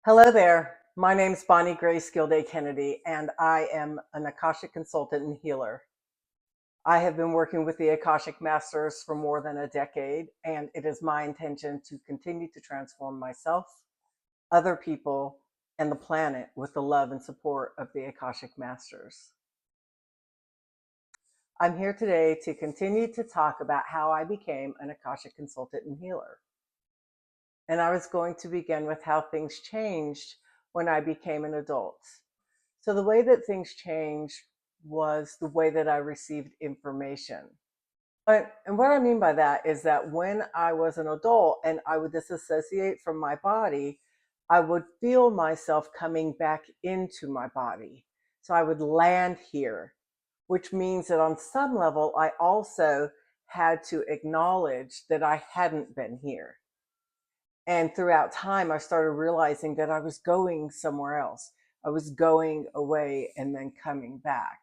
Hello there. My name is Bonnie Grace Gilday-Kennedy, and I am an Akashic consultant and healer. I have been working with the Akashic Masters for more than a decade, and it is my intention to continue to transform myself, other people, and the planet with the love and support of the Akashic Masters. I'm here today to continue to talk about how I became an Akashic consultant and healer. And I was going to begin with how things changed when I became an adult. So the way that things changed was the way that I received information. And what I mean by that is that when I was an adult and I would disassociate from my body, I would feel myself coming back into my body. So I would land here, which means that on some level, I also had to acknowledge that I hadn't been here. And throughout time, I started realizing that I was going somewhere else. I was going away and then coming back.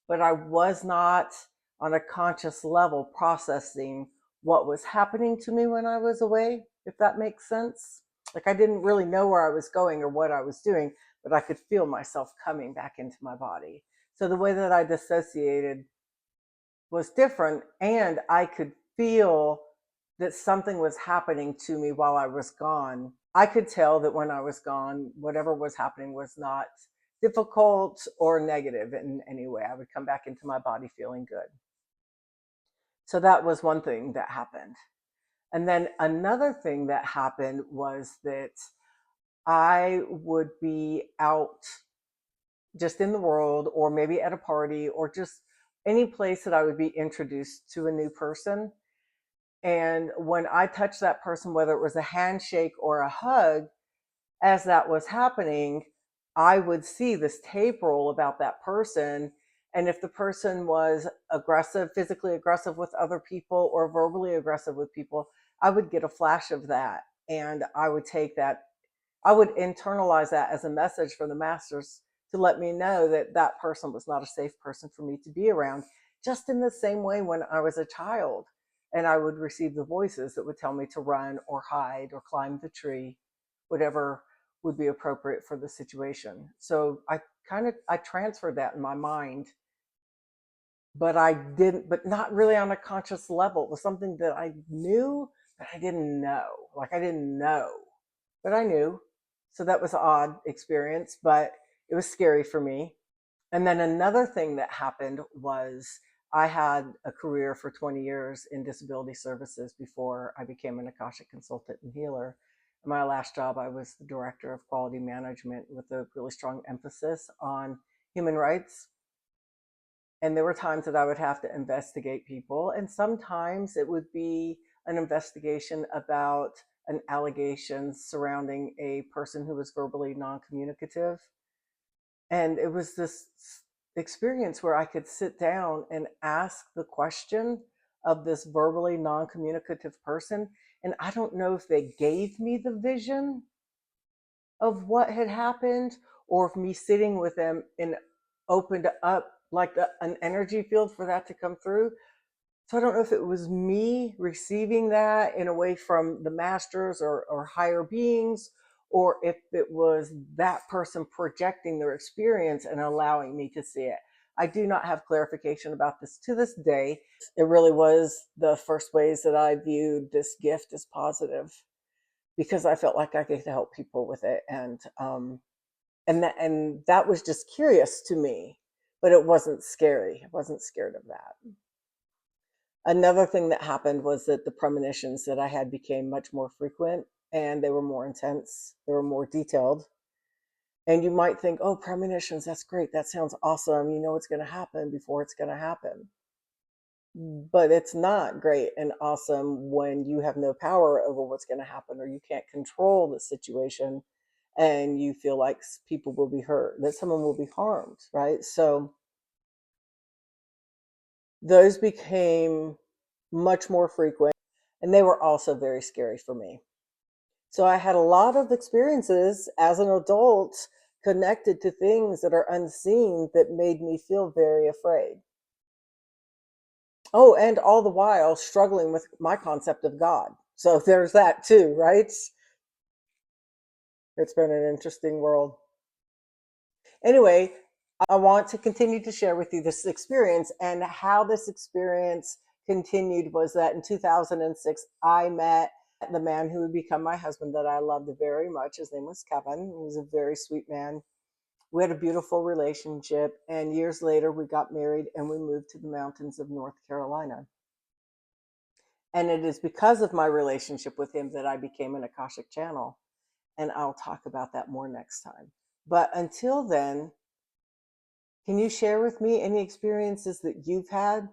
But I was not on a conscious level processing what was happening to me when I was away, if that makes sense. Like I didn't really know where I was going or what I was doing, but I could feel myself coming back into my body. So the way that I dissociated was different, and I could feel that something was happening to me while I was gone. I could tell that when I was gone, whatever was happening was not difficult or negative in any way. I would come back into my body feeling good. So that was one thing that happened. And then another thing that happened was that I would be out just in the world, or maybe at a party, or just any place that I would be introduced to a new person. And when I touched that person, whether it was a handshake or a hug, as that was happening, I would see this tape roll about that person. And if the person was aggressive, physically aggressive with other people or verbally aggressive with people, I would get a flash of that. And I would take that, I would internalize that as a message from the masters to let me know that that person was not a safe person for me to be around. Just in the same way when I was a child and I would receive the voices that would tell me to run or hide or climb the tree, whatever would be appropriate for the situation. So I transferred that in my mind, but I didn't, but not really on a conscious level. It was something that I knew, but I didn't know. Like I didn't know, but I knew. So that was an odd experience, but it was scary for me. And then another thing that happened was I had a career for 20 years in disability services before I became an Akashic consultant and healer. In my last job, I was the director of quality management with a really strong emphasis on human rights. And there were times that I would have to investigate people, and sometimes it would be an investigation about an allegation surrounding a person who was verbally non-communicative. And it was this experience where I could sit down and ask the question of this verbally non-communicative person. And I don't know if they gave me the vision of what had happened, or if me sitting with them and opened up like an energy field for that to come through. So I don't know if it was me receiving that in a way from the masters or higher beings, or if it was that person projecting their experience and allowing me to see it. I do not have clarification about this to this day. It really was the first ways that I viewed this gift as positive, because I felt like I could help people with it, and that was just curious to me, but it wasn't scary. I wasn't scared of that. Another thing that happened was that the premonitions that I had became much more frequent, and they were more intense. They were more detailed. And you might think, oh, premonitions, that's great. That sounds awesome. You know what's going to happen before it's going to happen. But it's not great and awesome when you have no power over what's going to happen, or you can't control the situation, and you feel like people will be hurt, that someone will be harmed, right? So those became much more frequent, and they were also very scary for me. So I had a lot of experiences as an adult connected to things that are unseen that made me feel very afraid. Oh, and all the while struggling with my concept of God. So there's that too, right? It's been an interesting world. Anyway, I want to continue to share with you this experience, and how this experience continued was that in 2006, I met the man who would become my husband that I loved very much. His name was Kevin. He was a very sweet man. We had a beautiful relationship, and years later, we got married and we moved to the mountains of North Carolina. And it is because of my relationship with him that I became an Akashic Channel. And I'll talk about that more next time. But until then, can you share with me any experiences that you've had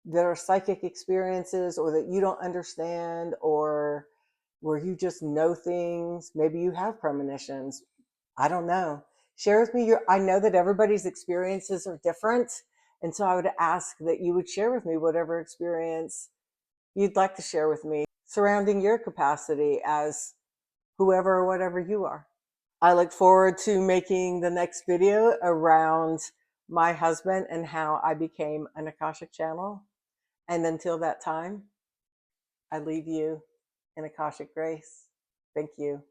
that are psychic experiences, or that you don't understand, or where you just know things? Maybe you have premonitions. I don't know. Share with me I know that everybody's experiences are different. And so I would ask that you would share with me whatever experience you'd like to share with me surrounding your capacity as whoever or whatever you are. I look forward to making the next video around my husband and how I became an Akashic Channel. And until that time, I leave you in Akashic grace. Thank you.